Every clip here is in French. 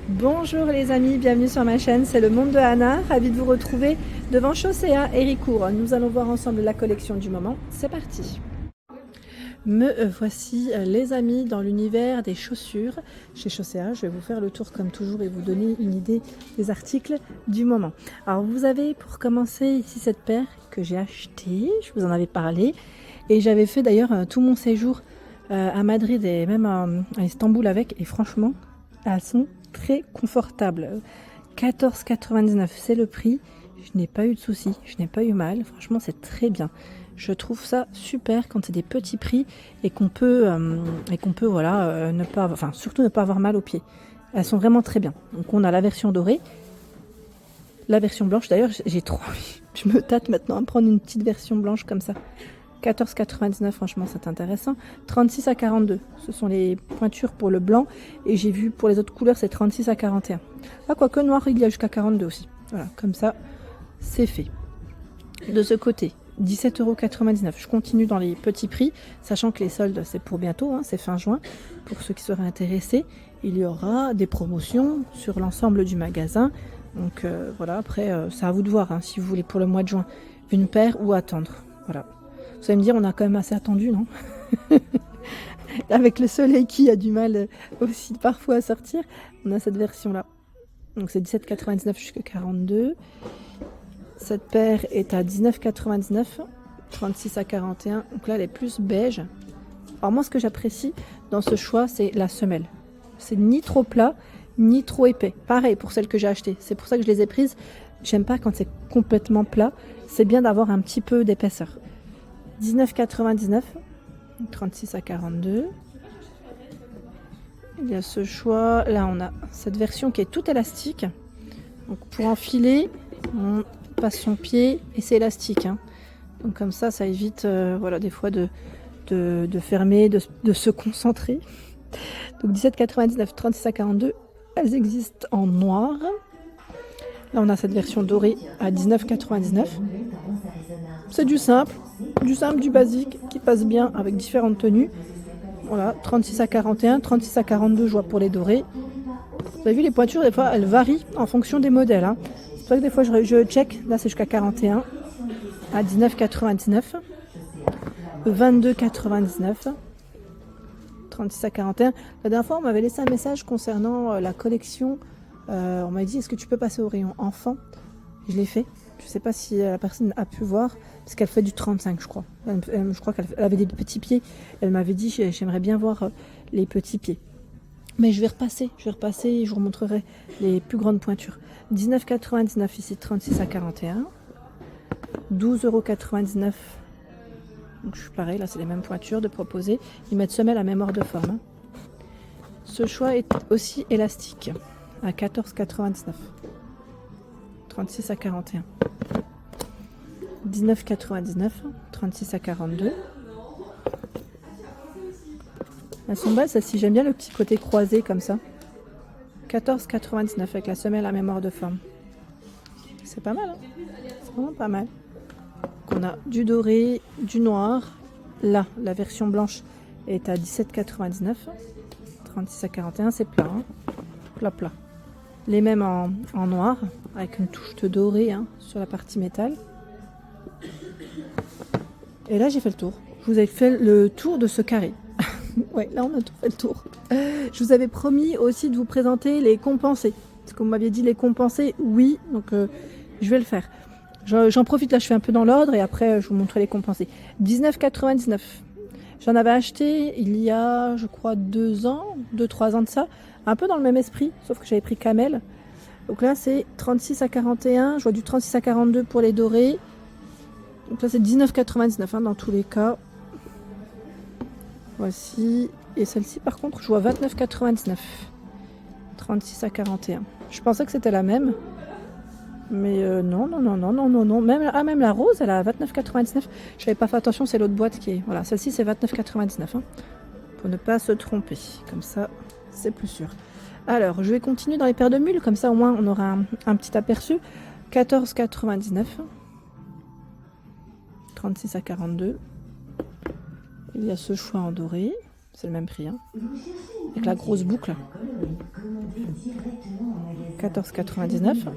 Bonjour les amis, bienvenue sur ma chaîne, c'est le monde de Anna, ravie de vous retrouver devant Chaussea Héricourt. Nous allons voir ensemble la collection du moment, c'est parti. Me voici les amis dans l'univers des chaussures chez Chaussea. Je vais vous faire le tour comme toujours et vous donner une idée des articles du moment. Alors vous avez pour commencer ici cette paire que j'ai achetée, je vous en avais parlé et j'avais fait d'ailleurs tout mon séjour à Madrid et même à Istanbul avec, et franchement elles sont très confortables. 14,99 c'est le prix, je n'ai pas eu de soucis, je n'ai pas eu mal, franchement c'est très bien. Je trouve ça super quand c'est des petits prix et qu'on peut, voilà, ne pas, enfin surtout ne pas avoir mal aux pieds. Elles sont vraiment très bien. Donc on a la version dorée, la version blanche. D'ailleurs j'ai trop envie, je me tâte maintenant à prendre une petite version blanche comme ça. 14,99 franchement c'est intéressant. 36 à 42, ce sont les pointures pour le blanc et j'ai vu pour les autres couleurs c'est 36 à 41. Ah quoique noir il y a jusqu'à 42 aussi. Voilà, comme ça c'est fait. De ce côté 17,99 €. Je continue dans les petits prix, sachant que les soldes c'est pour bientôt, hein, c'est fin juin. Pour ceux qui seraient intéressés, il y aura des promotions sur l'ensemble du magasin. Donc voilà, après c'est à vous de voir, hein, si vous voulez pour le mois de juin une paire ou attendre. Voilà. Vous allez me dire, on a quand même assez attendu, non? Avec le soleil qui a du mal aussi parfois à sortir, on a cette version là. Donc c'est 17,99 jusqu'à 42. Cette paire est à 19,99, 36 à 41. Donc là, elle est plus beige. Alors moi, ce que j'apprécie dans ce choix, c'est la semelle. C'est ni trop plat, ni trop épais. Pareil pour celles que j'ai achetées. C'est pour ça que je les ai prises. J'aime pas quand c'est complètement plat. C'est bien d'avoir un petit peu d'épaisseur. 19,99, 36 à 42. Il y a ce choix. Là, on a cette version qui est toute élastique. Donc pour enfiler, on passe son pied et c'est élastique, hein. Donc comme ça évite voilà, des fois de fermer, de se concentrer. Donc 17,99, 36 à 42, elles existent en noir. Là on a cette version dorée à 19,99. C'est du simple, du basique qui passe bien avec différentes tenues. Voilà, 36 à 41, 36 à 42 je vois pour les dorés. Vous avez vu les pointures, des fois elles varient en fonction des modèles, hein. C'est vrai que des fois je check, là c'est jusqu'à 41, à 19,99, 22,99, 36 à 41. La dernière fois on m'avait laissé un message concernant la collection, on m'a dit est-ce que tu peux passer au rayon enfant? Je l'ai fait, je ne sais pas si la personne a pu voir, parce qu'elle fait du 35 je crois. Je crois qu'elle avait des petits pieds, elle m'avait dit j'aimerais bien voir les petits pieds. Mais je vais repasser et je vous montrerai les plus grandes pointures. 19,99 ici, 36 à 41. 12,99 €. Donc je suis pareil, là c'est les mêmes pointures de proposer. Ils mettent semelle à mémoire de forme, hein. Ce choix est aussi élastique à 14,99. 36 à 41. 19,99, 36 à 42. Elles sont belles, celles-ci. J'aime bien le petit côté croisé comme ça. 14,99 avec la semelle à mémoire de forme. C'est pas mal, hein? C'est vraiment pas mal. Donc on a du doré, du noir. Là, la version blanche est à 17,99. 36 à 41, c'est plat, hein? Plat. Les mêmes en noir, avec une touche de doré, hein, sur la partie métal. Et là, j'ai fait le tour. Je vous ai fait le tour de ce carré. Ouais, là on a tout fait le tour. Je vous avais promis aussi de vous présenter les compensés. Parce que vous m'aviez dit les compensés, oui, donc je vais le faire. J'en profite, là je fais un peu dans l'ordre et après je vous montrerai les compensés. 19,99. J'en avais acheté il y a, je crois, 2-3 ans de ça. Un peu dans le même esprit, sauf que j'avais pris Camel. Donc là c'est 36 à 41, je vois du 36 à 42 pour les dorés. Donc là c'est 19,99 hein, dans tous les cas. Voici. Et celle-ci, par contre, je vois 29,99. 36 à 41. Je pensais que c'était la même. Mais non. Même la rose, elle a 29,99. Je n'avais pas fait attention, c'est l'autre boîte qui est... Voilà, celle-ci, c'est 29,99. Hein, pour ne pas se tromper. Comme ça, c'est plus sûr. Alors, je vais continuer dans les paires de mules. Comme ça, au moins, on aura un petit aperçu. 14,99. 36 à 42. Il y a ce choix en doré, c'est le même prix, hein, avec la grosse boucle. 14,99 €.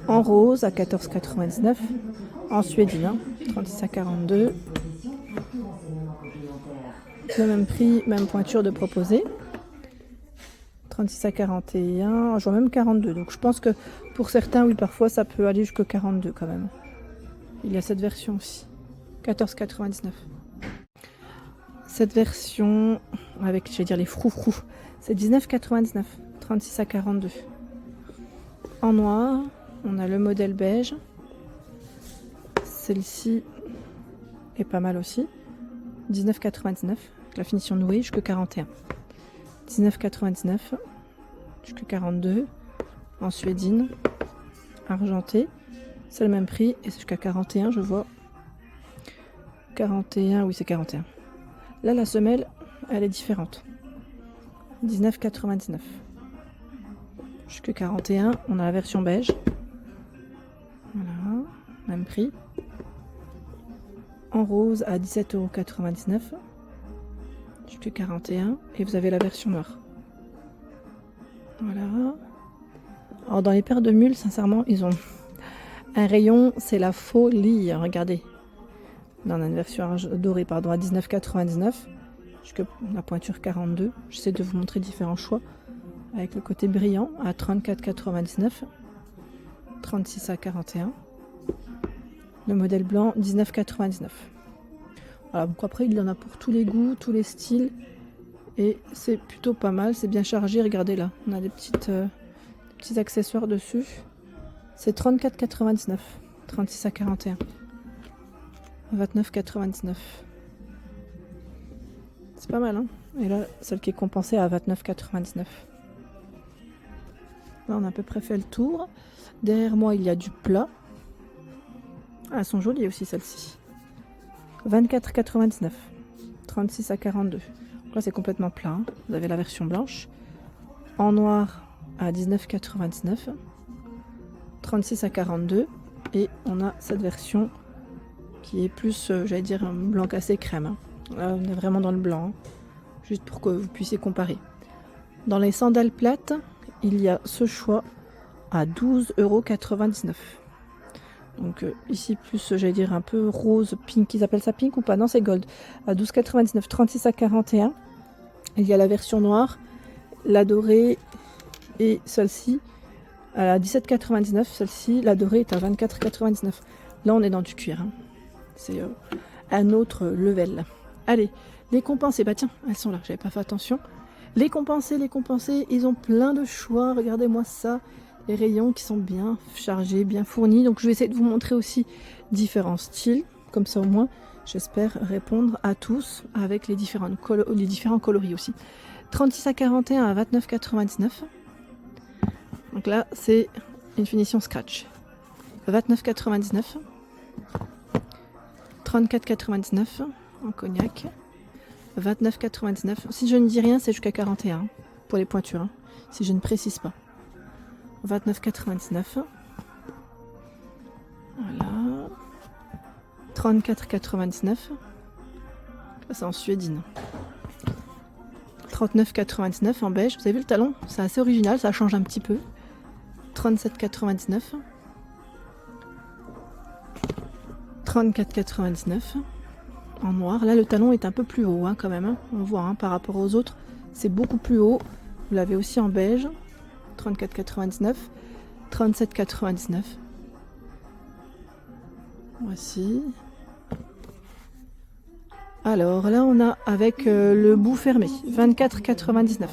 En rose à 14,99 €. En suédine, hein, 36 à 42. Le même prix, même pointure de proposé. 36 à 41, je vois même 42. Donc je pense que pour certains, oui, parfois ça peut aller jusqu'à 42 quand même. Il y a cette version aussi. 14,99 €. Cette version avec, je vais dire, les froufrous, c'est 19,99 €. 36 à 42. En noir, on a le modèle beige. Celle-ci est pas mal aussi. 19,99 €. La finition nouée jusqu'à 41. 19,99 € jusqu'à 42. En suédine, argenté. C'est le même prix et c'est jusqu'à 41, je vois. 41, oui, c'est 41. Là, la semelle, elle est différente. 19,99 €. Jusqu'à 41, on a la version beige. Voilà, même prix. En rose à 17,99 €. Jusqu'à 41. Et vous avez la version noire. Voilà. Alors, dans les paires de mules, sincèrement, ils ont un rayon, c'est la folie. Regardez. Là, on a une version dorée, pardon, à 19,99 €. Jusqu'à la pointure 42. J'essaie de vous montrer différents choix. Avec le côté brillant à 34,99 €. 36 à 41. Le modèle blanc, 19,99 €. Voilà, donc après, il y en a pour tous les goûts, tous les styles. Et c'est plutôt pas mal, c'est bien chargé. Regardez là, on a des petits accessoires dessus. C'est 34,99 €. 36 à 41. 29,99 €. C'est pas mal, hein. Et là, celle qui est compensée à 29,99 €. Là, on a à peu près fait le tour. Derrière moi, il y a du plat. Ah, elles sont jolies aussi, celles-ci. 24,99 €. 36 à 42. Donc là, c'est complètement plat, hein. Vous avez la version blanche. En noir à 19,99 €. 36 à 42. Et on a cette version qui est plus, j'allais dire, un blanc cassé crème, hein. Là, on est vraiment dans le blanc, hein. Juste pour que vous puissiez comparer. Dans les sandales plates, il y a ce choix à 12,99 €. Donc ici plus, j'allais dire, un peu rose, pink. Ils appellent ça pink ou pas? Non, c'est gold. À 12,99 €. 36 à 41. Il y a la version noire, la dorée et celle-ci à 17,99 €. Celle-ci, la dorée, est à 24,99 €. Là, on est dans du cuir, hein. C'est un autre level. Allez, les compensés. Bah tiens, elles sont là, j'avais pas fait attention. Les compensés, ils ont plein de choix. Regardez-moi ça. Les rayons qui sont bien chargés, bien fournis. Donc je vais essayer de vous montrer aussi différents styles. Comme ça au moins, j'espère répondre à tous avec les différents coloris aussi. 36 à 41 à 29,99 €. Donc là, c'est une finition scratch. 29,99 €. 34,99 € en cognac. 29,99 €. Si je ne dis rien, c'est jusqu'à 41 pour les pointures, hein, si je ne précise pas. 29,99 €. Voilà. 34,99 €. C'est en suédine. 39,99 € en beige. Vous avez vu le talon? C'est assez original, ça change un petit peu. 37,99 €. 34,99 € en noir. Là, le talon est un peu plus haut, hein, quand même, hein. On voit, hein, par rapport aux autres, c'est beaucoup plus haut. Vous l'avez aussi en beige. 34,99 €. 37,99 €. Voici. Alors là, on a avec le bout fermé. 24,99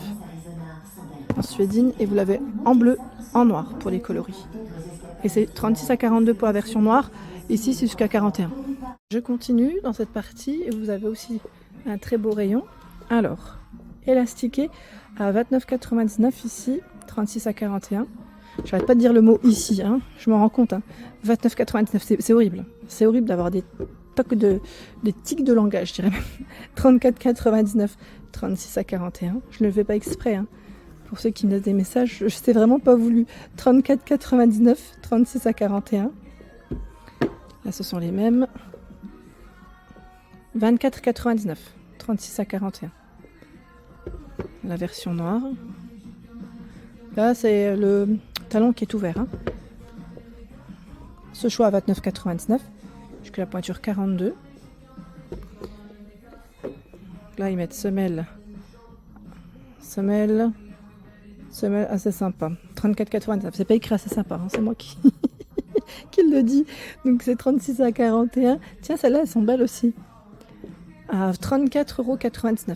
€ en suédine. Et vous l'avez en bleu, en noir pour les coloris. Et c'est 36 à 42 € pour la version noire. Ici, c'est jusqu'à 41. Je continue dans cette partie et vous avez aussi un très beau rayon. Alors, élastiqué à 29,99 € ici, 36 à 41. J'arrête pas de dire le mot ici, hein, je m'en rends compte, hein. 29,99 €, c'est horrible. C'est horrible d'avoir des tics de langage, je dirais même. 34,99 €, 36 à 41. Je ne le fais pas exprès, hein. Pour ceux qui me laissent des messages, je sais vraiment pas voulu. 34,99 €, 36 à 41. Là, ce sont les mêmes. 24,99 €, 36 à 41. La version noire. Là, c'est le talon qui est ouvert. Hein. Ce choix à 29,99 jusqu'à la pointure 42. Là, ils mettent semelle, assez sympa. 34,99. C'est pas écrit assez sympa, hein, c'est moi qui, qui le dit. Donc c'est 36 à 41. Tiens, celles-là, elles sont belles aussi. À 34,99 €.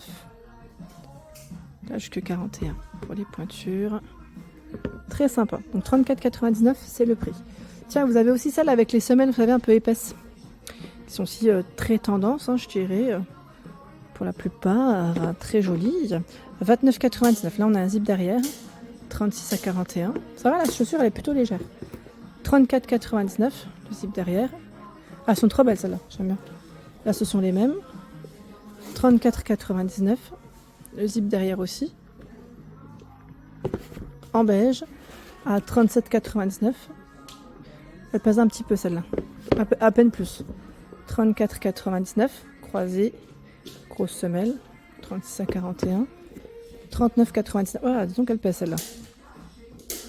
Là, jusque 41 pour les pointures. Très sympa. Donc 34,99, c'est le prix. Tiens, vous avez aussi celles avec les semelles, vous savez, un peu épaisses. Qui sont aussi très tendance, hein, je dirais. Pour la plupart, très jolies. 29,99. Là, on a un zip derrière. 36 à 41. Ça va, la chaussure, elle est plutôt légère. 34,99. Le zip derrière. Ah, elles sont trop belles, celles-là. J'aime bien. Là, ce sont les mêmes. 34,99. Le zip derrière aussi. En beige. À 37,99. Elle pèse un petit peu, celle-là. À peine plus. 34,99. Croisée. Grosse semelle. 36 à 41. 39,99. Voilà, disons qu'elle pèse celle-là.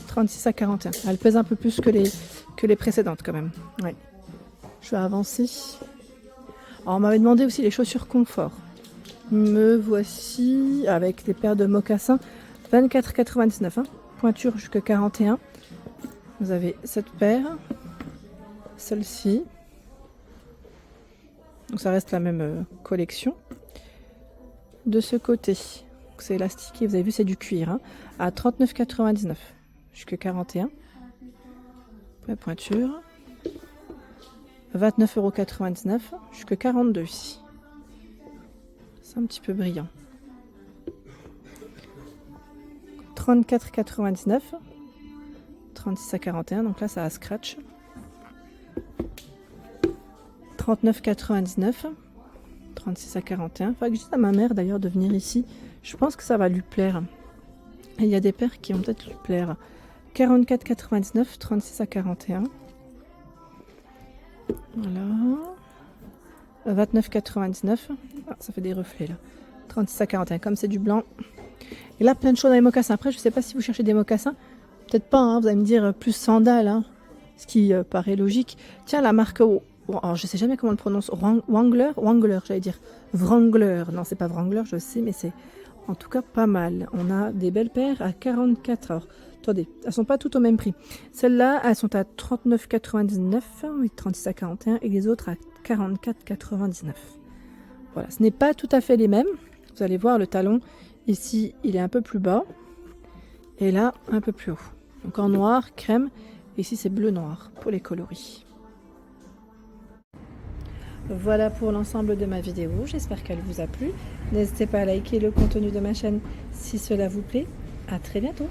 36 à 41. Elle pèse un peu plus que les précédentes quand même. Ouais. Je vais avancer. Alors, on m'avait demandé aussi les chaussures confort. Me voici avec des paires de mocassins. 24,99. Hein. Pointure jusqu'à 41. Vous avez cette paire. Celle-ci. Donc ça reste la même collection. De ce côté, c'est élastiqué, vous avez vu, c'est du cuir. Hein, à 39,99 jusqu'à 41. La pointure. 29,99 € jusqu'à 42 ici. C'est un petit peu brillant. 34,99. 36 à 41, donc là ça a scratch. 39,99. 36 à 41. Faudrait que je dise à ma mère d'ailleurs de venir ici. Je pense que ça va lui plaire. Et il y a des paires qui vont peut-être lui plaire. 44,99. 36 à 41. Voilà. 29,99. Ah, ça fait des reflets là. 36 à 41. Comme c'est du blanc. Et là, plein de choses dans les mocassins. Après, je ne sais pas si vous cherchez des mocassins. Peut-être pas. Hein, vous allez me dire plus sandales. Hein, ce qui paraît logique. Tiens, la marque... Alors, je sais jamais comment on le prononce. Wrangler, j'allais dire. Wrangler. Non, c'est pas Wrangler, je sais, mais c'est en tout cas pas mal. On a des belles paires à 44. Alors, attendez, elles sont pas toutes au même prix. Celles-là, elles sont à 39,99. Oui, 36 à 41. Et les autres à 44,99. Voilà, ce n'est pas tout à fait les mêmes. Vous allez voir, le talon, ici, il est un peu plus bas. Et là, un peu plus haut. Donc en noir, crème. Et ici, c'est bleu-noir pour les coloris. Voilà pour l'ensemble de ma vidéo, j'espère qu'elle vous a plu. N'hésitez pas à liker le contenu de ma chaîne si cela vous plaît. À très bientôt.